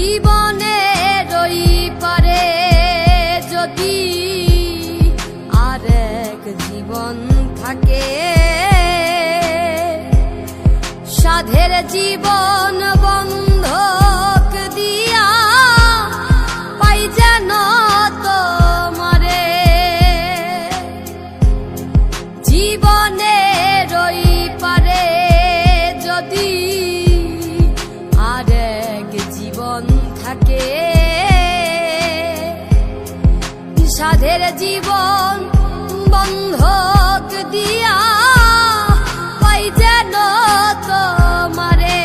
জীবনের ওই পারে যদি আরেক জীবন থাকে, সাধের জীবন বন্ধক দিয়া পাই যেন তোমারে। জীবনের ওই পারে যদি আরেক জীবন থাকে, সাধের জীবন বন্ধক দিয়া পাই যেন তোমারে।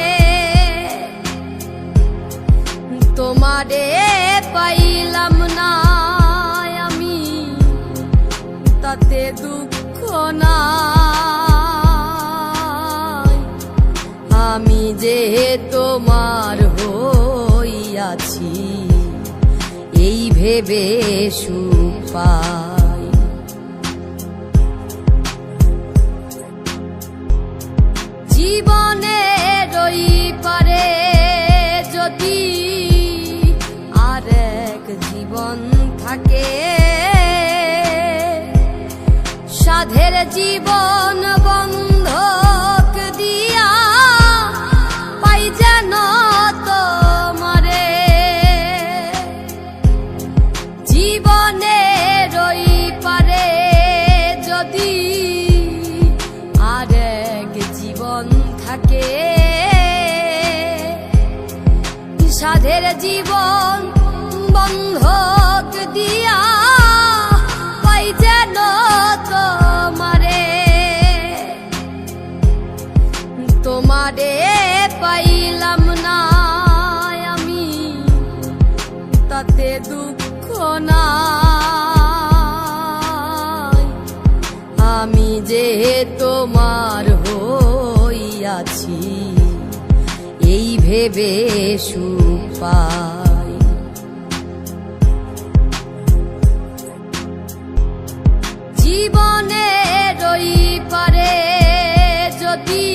তোমারে পাইলাম না আমি, তাতে দুঃখ নাই। আমি যে তোমার হইয়াছি এই ভেবে সুখ পাই। জীবনের ওই পারে যদি আরেক জীবন থাকে, সাধের জীবন বন্ধক দিয়া পাই যেন তোমারে। জীবনের ওই পারে যদি আরেক জীবন থাকে, সাধের জীবন বন্ধক দিয়া পাই যেন তোমারে। তোমারে পাইলাম না আমি, তাতে দুঃখ নাই। আমি যে তোমার হইয়াছি এই ভেবে সুখ পাই। জীবনের ওই পারে যদি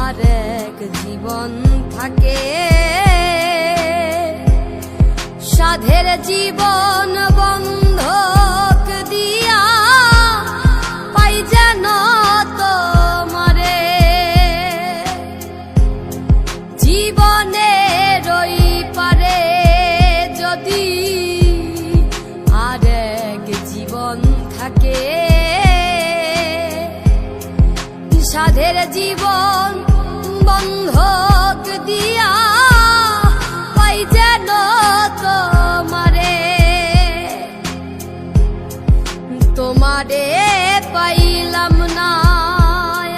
আরেক জীবন থাকে, সাধের জীবন বন্ধক দিয়া পাই যেন তোমারে। জীবনের ওই পারে যদি আরেক জীবন থাকে, সাধের জীবন বন্ধক দিয়া পাই যেন তোমারে। তোমারে পাইলাম না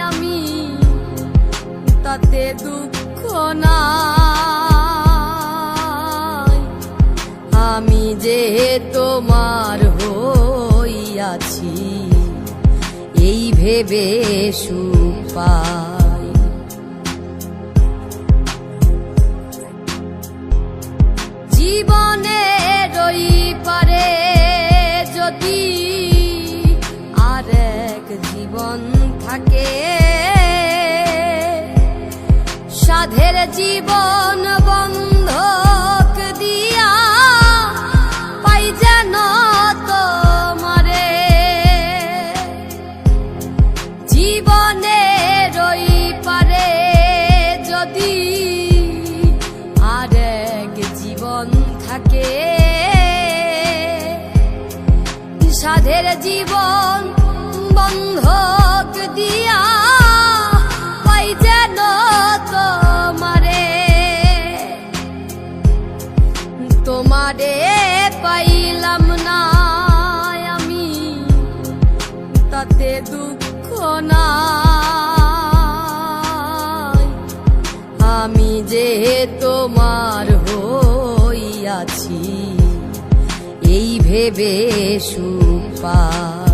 আমি, তাতে দুঃখ নাই। আমি যে তোমার হইয়াছি এই ভেবে সুখ পাই। জীবনের ওই পারে যদি আরেক জীবন থাকে, সাধের জীবন বন্ধক দিয়া পাই যেন তোমারে। জীবনের ওই পারে যদি আরেক জীবন থাকে, সাধের জীবন বন্ধক দিয়া পাই যেন তোমারে। তোমারে পাইলাম না আমি, তাতে দুঃখ নাই। আমি যে তোমার হইয়াছি এই ভেবে সুখ পাই।